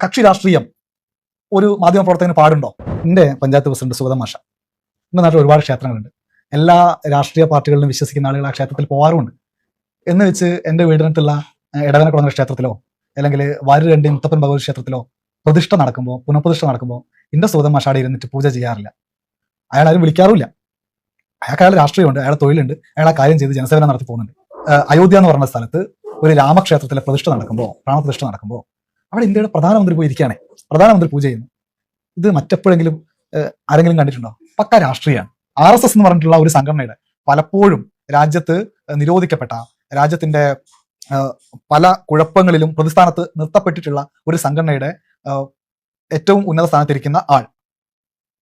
കക്ഷി രാഷ്ട്രീയം ഒരു മാധ്യമപ്രവർത്തകന് പാടുണ്ടോ? എൻ്റെ പഞ്ചായത്ത് പ്രസിഡന്റ് സുഗതൻ മാഷ, എൻ്റെ നാട്ടിൽ ഒരുപാട് ക്ഷേത്രങ്ങളുണ്ട്. എല്ലാ രാഷ്ട്രീയ പാർട്ടികളിലും വിശ്വസിക്കുന്ന ആളുകൾ ആ ക്ഷേത്രത്തിൽ പോകാറുമുണ്ട്. എന്ന് വെച്ച് എൻ്റെ വീടിനടുത്തുള്ള എടവനക്കുളങ്ങര ക്ഷേത്രത്തിലോ അല്ലെങ്കിൽ വാര്യരണ്ടി മുത്തപ്പൻ ഭഗവതി ക്ഷേത്രത്തിലോ പ്രതിഷ്ഠ നടക്കുമ്പോൾ, പുനഃപ്രതിഷ്ഠ നടക്കുമ്പോൾ എൻ്റെ സുഗതൻ മാഷാടെ ഇരുന്നിട്ട് പൂജ ചെയ്യാറില്ല. അയാൾ ആരും വിളിക്കാറുമില്ല. അയാൾക്ക് രാഷ്ട്രീയമുണ്ട്, അയാളെ തൊഴിലുണ്ട്, അയാൾ ആ കാര്യം ചെയ്ത് ജനസേവനം നടത്തി പോകുന്നുണ്ട്. അയോധ്യ എന്ന് പറഞ്ഞ സ്ഥലത്ത് ഒരു രാമക്ഷേത്രത്തിലെ പ്രതിഷ്ഠ നടക്കുമ്പോൾ, പ്രാണപ്രതിഷ്ഠ നടക്കുമ്പോൾ അവിടെ ഇന്ത്യയുടെ പ്രധാനമന്ത്രി പോയി ഇരിക്കുകയാണേ, പ്രധാനമന്ത്രി പൂജ ചെയ്യുന്നു. ഇത് മറ്റെപ്പോഴെങ്കിലും ആരെങ്കിലും കണ്ടിട്ടുണ്ടോ? പക്ക രാഷ്ട്രീയമാണ്. RSS എന്ന് പറഞ്ഞിട്ടുള്ള ഒരു സംഘടനയുടെ പലപ്പോഴും രാജ്യത്ത് നിരോധിക്കപ്പെട്ട, രാജ്യത്തിന്റെ പല കുഴപ്പങ്ങളിലും പ്രതിസ്ഥാനത്ത് നിർത്തപ്പെട്ടിട്ടുള്ള ഒരു സംഘടനയുടെ ഏറ്റവും ഉന്നത സ്ഥാനത്തിരിക്കുന്ന ആൾ,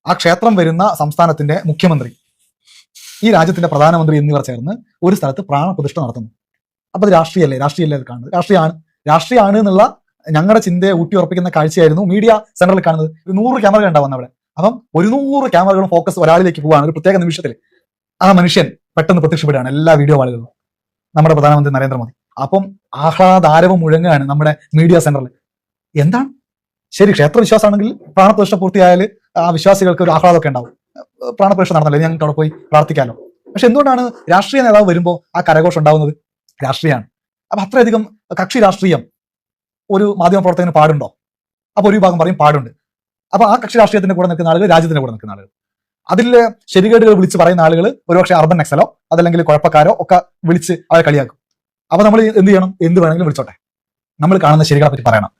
ആ ക്ഷേത്രം വരുന്ന സംസ്ഥാനത്തിന്റെ മുഖ്യമന്ത്രി, ഈ രാജ്യത്തിന്റെ പ്രധാനമന്ത്രി എന്നിവർ ചേർന്ന് ഒരു സ്ഥലത്ത് പ്രാണപ്രതിഷ്ഠ നടത്തുന്നു. അപ്പൊ അത് രാഷ്ട്രീയല്ലേ? രാഷ്ട്രീയല്ലേ അത് കാണുന്നത്? രാഷ്ട്രീയമാണ് എന്നുള്ള ഞങ്ങളുടെ ചിന്തയെ ഊട്ടിയുറപ്പിക്കുന്ന കാഴ്ചയായിരുന്നു മീഡിയ സെന്ററിൽ കാണുന്നത്. 100 ക്യാമറകൾ ഉണ്ടാവുന്ന അവിടെ. അപ്പം 100 ക്യാമറകളും ഫോക്കസ് ഒരാളിലേക്ക് പോവാണ്. ഒരു പ്രത്യേക നിമിഷത്തിൽ ആ മനുഷ്യൻ പെട്ടെന്ന് പ്രത്യക്ഷപ്പെടുകയാണ് എല്ലാ വീഡിയോ ആളുകളും, നമ്മുടെ പ്രധാനമന്ത്രി നരേന്ദ്രമോദി. അപ്പം ആഹ്ലാദാരവം മുഴങ്ങുകയാണ് നമ്മുടെ മീഡിയ സെന്ററിൽ. എന്താണ് ശരി, ക്ഷേത്രവിശ്വാസമാണെങ്കിൽ പ്രാണപ്രതിഷ്ഠ പൂർത്തിയായാൽ ആ വിശ്വാസികൾക്ക് ഒരു ആഹ്ലാദമൊക്കെ ഉണ്ടാവും. പ്രാണപ്രതിഷ്ഠ നടന്നല്ലേ, ഞങ്ങൾക്ക് അവിടെ പോയി പ്രാർത്ഥിക്കാമല്ലോ. പക്ഷെ എന്തുകൊണ്ടാണ് രാഷ്ട്രീയ നേതാവ് വരുമ്പോൾ ആ കരഘോഷം ഉണ്ടാവുന്നത്? രാഷ്ട്രീയമാണ്. അപ്പൊ അത്രയധികം കക്ഷി രാഷ്ട്രീയം ഒരു മാധ്യമപ്രവർത്തകന് പാടുണ്ടോ? അപ്പൊ ഒരു വിഭാഗം പറയും പാടുണ്ട്. അപ്പൊ ആ കക്ഷി രാഷ്ട്രീയത്തിന്റെ കൂടെ നിൽക്കുന്ന ആളുകൾ, രാജ്യത്തിന്റെ കൂടെ നിൽക്കുന്ന ആളുകൾ, അതിലെ ശരികേടുകൾ വിളിച്ച് പറയുന്ന ആളുകൾ ഒരുപക്ഷെ അർബൻ നക്സലോ അതല്ലെങ്കിൽ കുഴപ്പക്കാരോ ഒക്കെ വിളിച്ച് അവരെ കളിയാക്കും. അപ്പൊ നമ്മൾ എന്ത് ചെയ്യണം? എന്ത് വേണമെങ്കിലും വിളിച്ചോട്ടെ, നമ്മൾ കാണുന്ന ശരികളെ പറ്റി പറയണം.